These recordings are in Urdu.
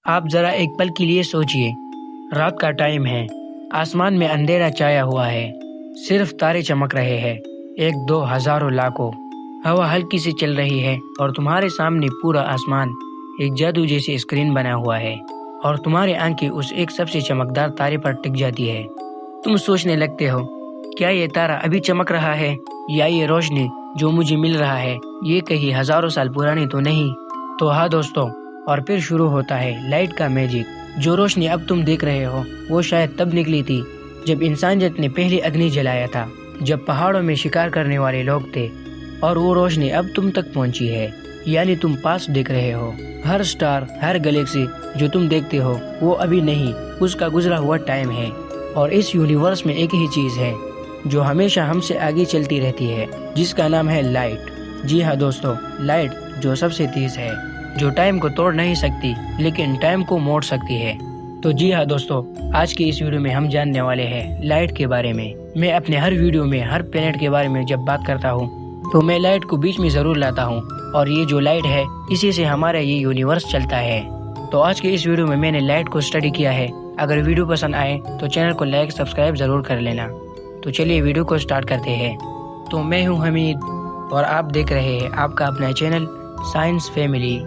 آپ ذرا ایک پل کے لیے سوچئے، رات کا ٹائم ہے، آسمان میں اندھیرا چھایا ہوا ہے، صرف تارے چمک رہے ہیں، 1 2 ہزاروں لاکھوں، ہوا ہلکی سی چل رہی ہے اور تمہارے سامنے پورا آسمان ایک جادو جیسی اسکرین بنا ہوا ہے اور تمہاری آنکھیں اس ایک سب سے چمکدار تارے پر ٹک جاتی ہے۔ تم سوچنے لگتے ہو، کیا یہ تارا ابھی چمک رہا ہے یا یہ روشنی جو مجھے مل رہا ہے یہ کہیں ہزاروں سال پرانی تو نہیں؟ تو ہاں دوستو، اور پھر شروع ہوتا ہے لائٹ کا میجک۔ جو روشنی اب تم دیکھ رہے ہو وہ شاید تب نکلی تھی جب انسانیت نے پہلی اگنی جلایا تھا، جب پہاڑوں میں شکار کرنے والے لوگ تھے، اور وہ روشنی اب تم تک پہنچی ہے، یعنی تم پاس دیکھ رہے ہو۔ ہر سٹار، ہر گلیکسی جو تم دیکھتے ہو وہ ابھی نہیں، اس کا گزرا ہوا ٹائم ہے۔ اور اس یونیورس میں ایک ہی چیز ہے جو ہمیشہ ہم سے آگے چلتی رہتی ہے، جس کا نام ہے لائٹ۔ جی ہاں دوستو، لائٹ جو سب سے تیز ہے، جو ٹائم کو توڑ نہیں سکتی لیکن ٹائم کو موڑ سکتی ہے۔ تو جی ہاں دوستو، آج کی اس ویڈیو میں ہم جاننے والے ہیں لائٹ کے بارے میں۔ میں اپنے ہر ویڈیو میں ہر پلینٹ کے بارے میں جب بات کرتا ہوں تو میں لائٹ کو بیچ میں ضرور لاتا ہوں، اور یہ جو لائٹ ہے اسی سے ہمارا یہ یونیورس چلتا ہے۔ تو آج کی اس ویڈیو میں میں نے لائٹ کو اسٹڈی کیا ہے۔ اگر ویڈیو پسند آئے تو چینل کو لائک سبسکرائب ضرور کر لینا۔ تو چلیے ویڈیو کو سٹارٹ کرتے ہیں۔ تو میں ہوں حمید اور آپ دیکھ رہے ہیں آپ کا اپنا چینل سائنس فیملی۔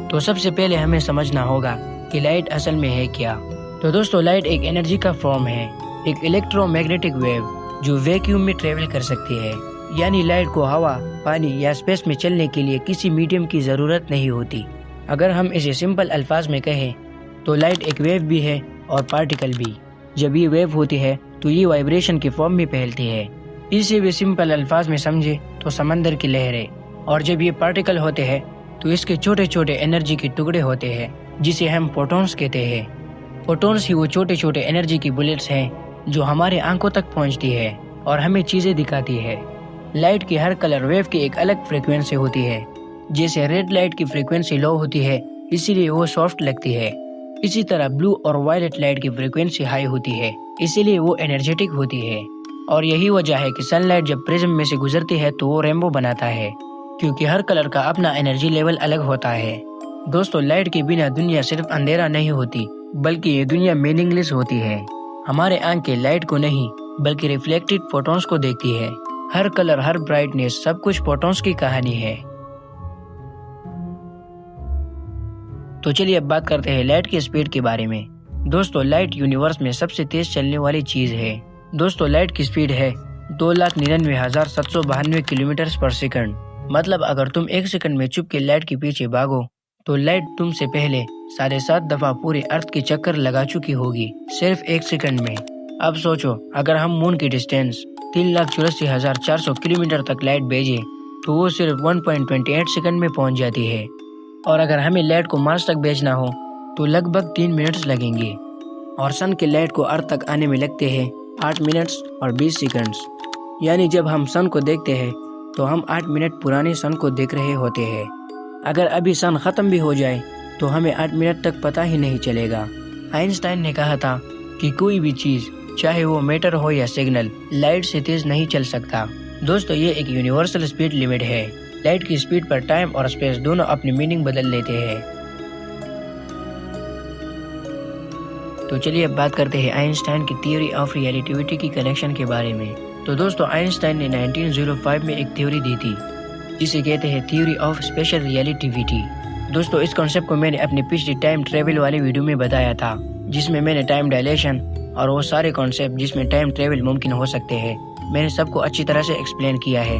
تو سب سے پہلے ہمیں سمجھنا ہوگا کہ لائٹ اصل میں ہے کیا۔ تو دوستو، لائٹ ایک انرجی کا فارم ہے، ایک الیکٹرو میگنیٹک ویو جو ویکیوم میں ٹریول کر سکتی ہے، یعنی لائٹ کو ہوا، پانی یا اسپیس میں چلنے کے لیے کسی میڈیم کی ضرورت نہیں ہوتی۔ اگر ہم اسے سمپل الفاظ میں کہیں تو لائٹ ایک ویو بھی ہے اور پارٹیکل بھی۔ جب یہ ویو ہوتی ہے تو یہ وائبریشن کی فارم میں پھیلتی ہے۔ اسے بھی سمپل الفاظ میں سمجھے تو سمندر کی لہریں۔ اور جب یہ پارٹیکل ہوتے ہیں تو اس کے چھوٹے چھوٹے انرجی کے ٹکڑے ہوتے ہیں جسے ہم فوٹونز کہتے ہیں۔ فوٹونز ہی وہ چھوٹے چھوٹے انرجی کی بلٹس ہیں جو ہمارے آنکھوں تک پہنچتی ہے اور ہمیں چیزیں دکھاتی ہے۔ لائٹ کی ہر کلر ویو کی ایک الگ فریکوینسی ہوتی ہے۔ جیسے ریڈ لائٹ کی فریکوینسی لو ہوتی ہے، اسی لیے وہ سافٹ لگتی ہے۔ اسی طرح بلو اور وائلٹ لائٹ کی فریکوینسی ہائی ہوتی ہے، اسی لیے وہ انرجیٹک ہوتی ہے۔ اور یہی وجہ ہے کہ سن لائٹ جب پرزم میں سے گزرتی ہے تو وہ رینبو بناتا ہے، کیونکہ ہر کلر کا اپنا انرجی لیول الگ ہوتا ہے۔ دوستو، لائٹ کے بنا دنیا صرف اندھیرا نہیں ہوتی بلکہ یہ دنیا میننگ لیس ہوتی ہے۔ ہمارے آنکھیں لائٹ کو نہیں بلکہ ریفلیکٹڈ فوٹونز کو دیکھتی ہے۔ ہر کلر، ہر برائٹنیس، سب کچھ فوٹونز کی کہانی ہے۔ تو چلیے اب بات کرتے ہیں لائٹ کی سپیڈ کے بارے میں۔ دوستو، لائٹ یونیورس میں سب سے تیز چلنے والی چیز ہے۔ دوستو، لائٹ کی سپیڈ ہے 2,99,792 کلومیٹر پر سیکنڈ۔ مطلب اگر تم 1 سیکنڈ میں چھپ کے لائٹ کے پیچھے بھاگو تو لائٹ تم سے پہلے 7.5 دفعہ پورے ارتھ کے چکر لگا چکی ہوگی، صرف 1 سیکنڈ میں۔ اب سوچو، اگر ہم مون کی ڈسٹینس 3,84,400 کلومیٹر تک لائٹ بھیجے تو وہ صرف 1.28 سیکنڈ میں پہنچ جاتی ہے، اور اگر ہمیں لائٹ کو مارس تک بھیجنا ہو تو لگ بھگ 3 منٹس لگیں گے، اور سن کے لائٹ کو ارتھ تک آنے میں لگتے ہیں 8 منٹس اور 20 سیکنڈس۔ یعنی جب ہم سن کو دیکھتے ہیں تو ہم 8 منٹ پرانی سن کو دیکھ رہے ہوتے ہیں۔ اگر ابھی سن ختم بھی ہو جائے تو ہمیں 8 منٹ تک پتہ ہی نہیں چلے گا۔ آئنسٹائن نے کہا تھا کہ کوئی بھی چیز، چاہے وہ میٹر ہو یا سگنل، لائٹ سے تیز نہیں چل سکتا۔ دوستو، یہ ایک یونیورسل سپیڈ لمٹ ہے۔ لائٹ کی سپیڈ پر ٹائم اور اسپیس دونوں اپنی میننگ بدل لیتے ہیں۔ تو چلیے اب بات کرتے ہیں آئنسٹائن کی تھیوری آف ریلیٹیوٹی کی کنیکشن کے بارے میں۔ تو دوستو، آئنسٹائن نے 1905 میں ایک تھیوری دی تھی جسے کہتے ہیں تھیوری آف اسپیشل ریلیٹیوٹی۔ دوستو، اس کانسیپٹ کو میں نے اپنی پچھلی ٹائم ٹریول والی ویڈیو میں بتایا تھا، جس میں نے ٹائم ڈائلیشن اور وہ سارے کانسیپٹ جس میں ٹائم ٹریول ممکن ہو سکتے ہیں، میں نے سب کو اچھی طرح سے ایکسپلین کیا ہے۔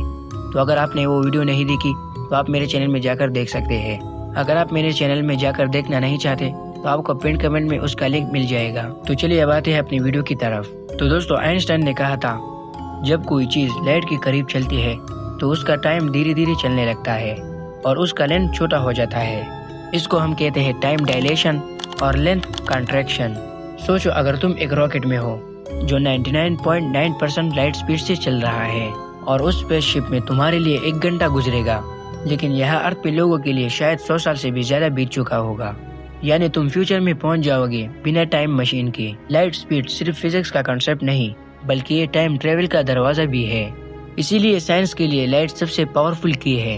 تو اگر آپ نے وہ ویڈیو نہیں دیکھی تو آپ میرے چینل میں جا کر دیکھ سکتے ہیں۔ اگر آپ میرے چینل میں جا کر دیکھنا نہیں چاہتے تو آپ کو پن کمنٹ میں اس کا لنک مل جائے گا۔ تو چلیے اب آتے ہیں اپنی ویڈیو کی طرف۔ تو دوستو، آئنسٹائن نے کہا تھا جب کوئی چیز لائٹ کے قریب چلتی ہے تو اس کا ٹائم دھیرے دھیرے چلنے لگتا ہے اور اس کا لینتھ چھوٹا ہو جاتا ہے۔ اس کو ہم کہتے ہیں ٹائم ڈائلیشن اور لینتھ کنٹریکشن۔ سوچو، اگر تم ایک راکٹ میں ہو جو 99.9% لائٹ سپیڈ سے چل رہا ہے اور اس اسپیس شپ میں تمہارے لیے 1 گھنٹہ گزرے گا، لیکن یہاں ارتھ پہ لوگوں کے لیے شاید 100 سال سے بھی زیادہ بیت چکا ہوگا۔ یعنی تم فیوچر میں پہنچ جاؤ گے بنا ٹائم مشین کے۔ لائٹ سپیڈ صرف فزکس کا کنسیپٹ نہیں بلکہ یہ ٹائم ٹریول کا دروازہ بھی ہے۔ اسی لیے سائنس کے لیے لائٹ سب سے پاورفل کی ہے۔